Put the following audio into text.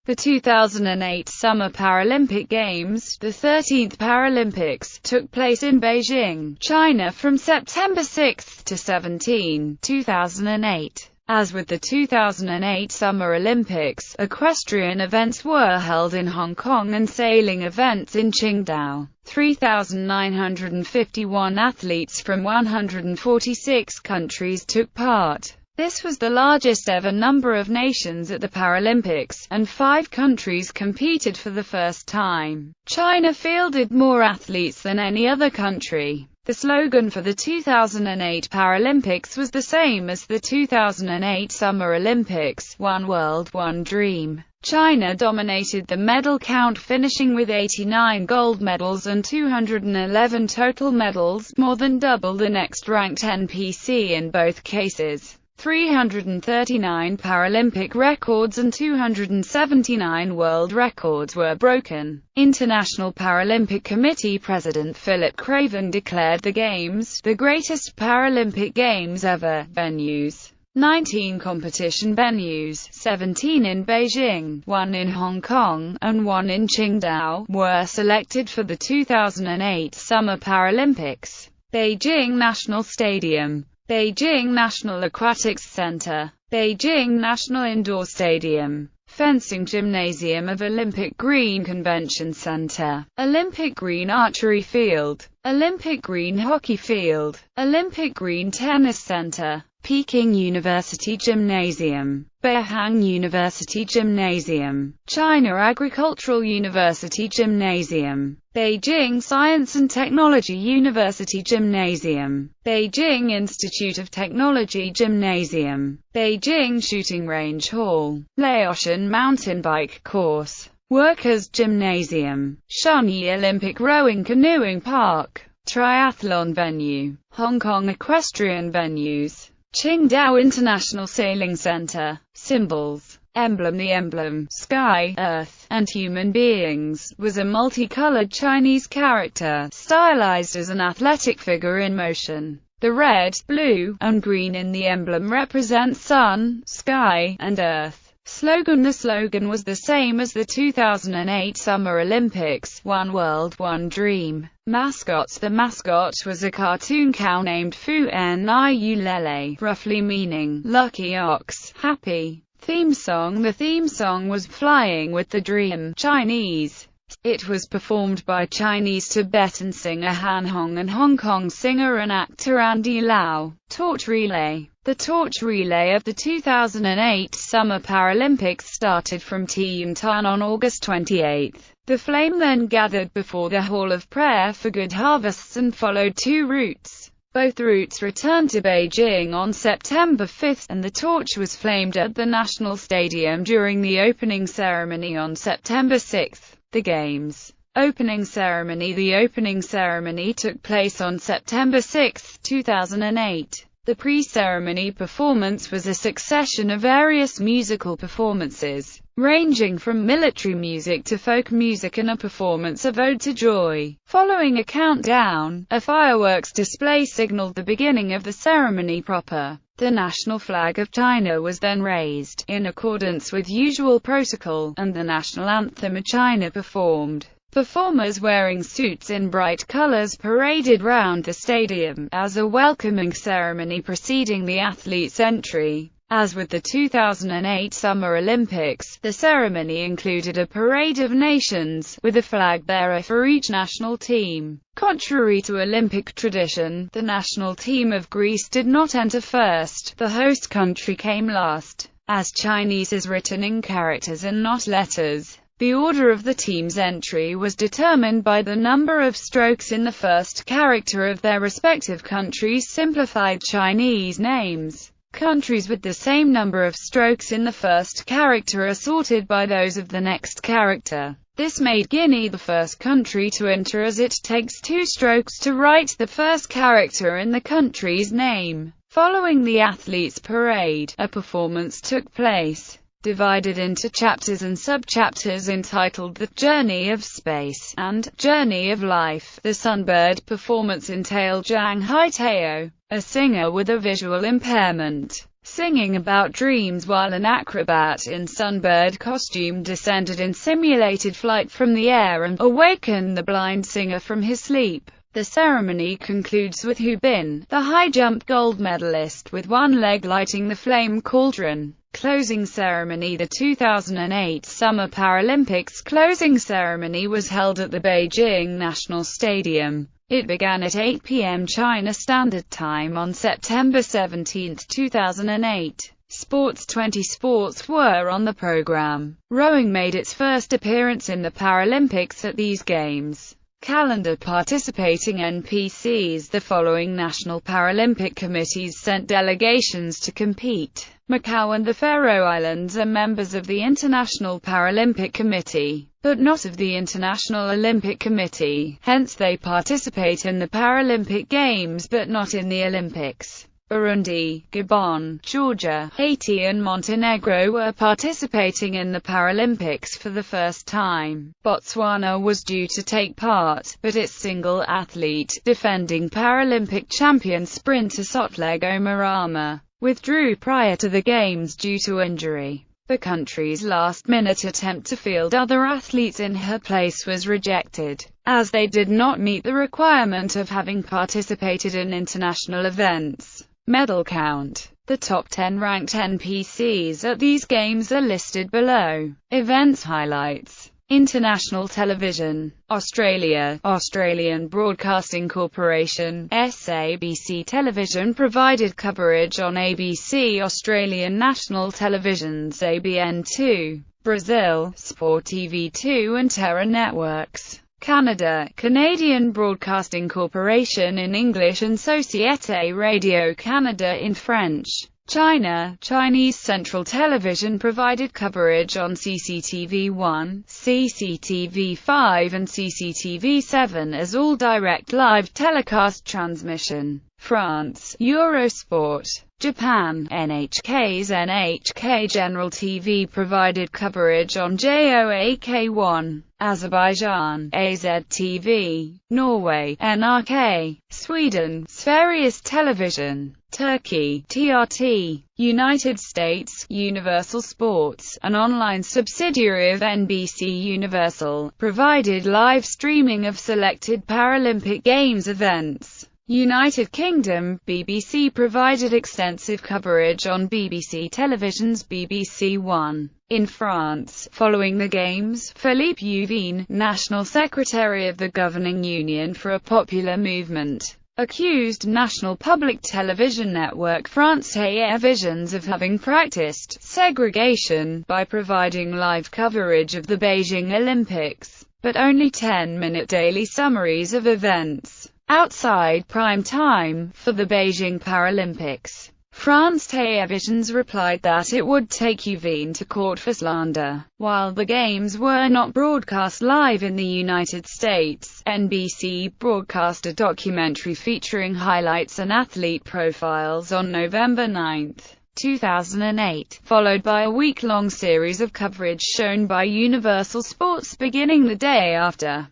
The 2008 Summer Paralympic Games, the 13th Paralympics, took place in Beijing, China from September 6 to 17, 2008. As with the 2008 Summer Olympics, equestrian events were held in Hong Kong and sailing events in Qingdao. 3,951 athletes from 146 countries took part. This was the largest ever number of nations at the Paralympics, and 5 countries competed for the first time. China fielded more athletes than any other country. The slogan for the 2008 Paralympics was the same as the 2008 Summer Olympics: One World, One Dream. China dominated the medal count, finishing with 89 gold medals and 211 total medals, more than double the next-ranked NPC in both cases. 339 Paralympic records and 279 world records were broken. International Paralympic Committee President Philip Craven declared the Games the greatest Paralympic Games ever. Venues: 19 competition venues, 17 in Beijing, 1 in Hong Kong, and 1 in Qingdao, were selected for the 2008 Summer Paralympics. Beijing National Stadium, Beijing National Aquatics Center, Beijing National Indoor Stadium, Fencing Gymnasium of Olympic Green Convention Center, Olympic Green Archery Field, Olympic Green Hockey Field, Olympic Green Tennis Center, Peking University Gymnasium, Beihang University Gymnasium, China Agricultural University Gymnasium, Beijing Science and Technology University Gymnasium, Beijing Institute of Technology Gymnasium, Beijing Shooting Range Hall, Laotian Mountain Bike Course, Workers Gymnasium, Shunyi Olympic Rowing Canoeing Park, Triathlon Venue, Hong Kong Equestrian Venues, Qingdao International Sailing Center. Symbols: emblem. The emblem, sky, earth, and human beings, was a multicolored Chinese character, stylized as an athletic figure in motion. The red, blue, and green in the emblem represent sun, sky, and earth. Slogan: the slogan was the same as the 2008 Summer Olympics: One World, One Dream. Mascots: the mascot was a cartoon cow named Fu Niu Lele, roughly meaning lucky ox, happy. Theme song: the theme song was Flying with the Dream, Chinese. It was performed by Chinese Tibetan singer Han Hong and Hong Kong singer and actor Andy Lau. Torch relay. The torch relay of the 2008 Summer Paralympics started from Tiantan on August 28. The flame then gathered before the Hall of Prayer for Good Harvests and followed 2 routes. Both routes returned to Beijing on September 5, and the torch was flamed at the National Stadium during the opening ceremony on September 6. The Games opening ceremony. The opening ceremony took place on September 6, 2008. The pre-ceremony performance was a succession of various musical performances, ranging from military music to folk music and a performance of Ode to Joy. Following a countdown, a fireworks display signaled the beginning of the ceremony proper. The national flag of China was then raised, in accordance with usual protocol, and the national anthem of China performed. Performers wearing suits in bright colors paraded round the stadium, as a welcoming ceremony preceding the athletes' entry. As with the 2008 Summer Olympics, the ceremony included a parade of nations, with a flag bearer for each national team. Contrary to Olympic tradition, the national team of Greece did not enter first. The host country came last. As Chinese is written in characters and not letters, the order of the team's entry was determined by the number of strokes in the first character of their respective countries' simplified Chinese names. Countries with the same number of strokes in the first character are sorted by those of the next character. This made Guinea the first country to enter, as it takes 2 strokes to write the first character in the country's name. Following the athletes' parade, a performance took place, divided into chapters and sub-chapters entitled The Journey of Space and Journey of Life. The Sunbird performance entailed Zhang Haitao, a singer with a visual impairment. singing about dreams while an acrobat in sunbird costume descended in simulated flight from the air and awakened the blind singer from his sleep. The ceremony concludes with Hu Bin, the high jump gold medalist, with one leg lighting the flame cauldron. Closing ceremony. The 2008 Summer Paralympics closing ceremony was held at the Beijing National Stadium. It began at 8 p.m. China Standard Time on September 17, 2008. Sports. 20 sports were on the program. Rowing made its first appearance in the Paralympics at these games. Calendar. Participating NPCs. The following national Paralympic committees sent delegations to compete. Macau and the Faroe Islands are members of the International Paralympic Committee, but not of the International Olympic Committee, hence they participate in the Paralympic Games but not in the Olympics. Burundi, Gabon, Georgia, Haiti and Montenegro were participating in the Paralympics for the first time. Botswana was due to take part, but its single athlete, defending Paralympic champion sprinter Sotlego Marama, withdrew prior to the Games due to injury. The country's last-minute attempt to field other athletes in her place was rejected, as they did not meet the requirement of having participated in international events. Medal count. The top 10 ranked NPCs at these games are listed below. Events highlights. International television. Australia. Australian Broadcasting Corporation, SABC Television provided coverage on ABC. Australian National Television's ABN2. Brazil, Sport TV2 and Terra Networks. Canada, Canadian Broadcasting Corporation in English and Société Radio Canada in French. China, Chinese Central Television provided coverage on CCTV1, CCTV5 and CCTV7 as all direct live telecast transmission. France, Eurosport. Japan, NHK's NHK General TV provided coverage on JOAK1. Azerbaijan, AZTV. Norway, NRK. Sweden, Sveriges Television. Turkey, TRT. United States, Universal Sports, an online subsidiary of NBC Universal, provided live streaming of selected Paralympic Games events. United Kingdom, BBC provided extensive coverage on BBC Television's BBC One. In France, following the Games, Philippe Juvin, National Secretary of the Governing Union for a Popular Movement, accused National Public Television Network France Télévisions of having practiced segregation by providing live coverage of the Beijing Olympics, but only 10-minute daily summaries of events outside prime time for the Beijing Paralympics. France Télévisions replied that it would take Juvin to court for slander. While the Games were not broadcast live in the United States, NBC broadcast a documentary featuring highlights and athlete profiles on November 9, 2008, followed by a week-long series of coverage shown by Universal Sports beginning the day after.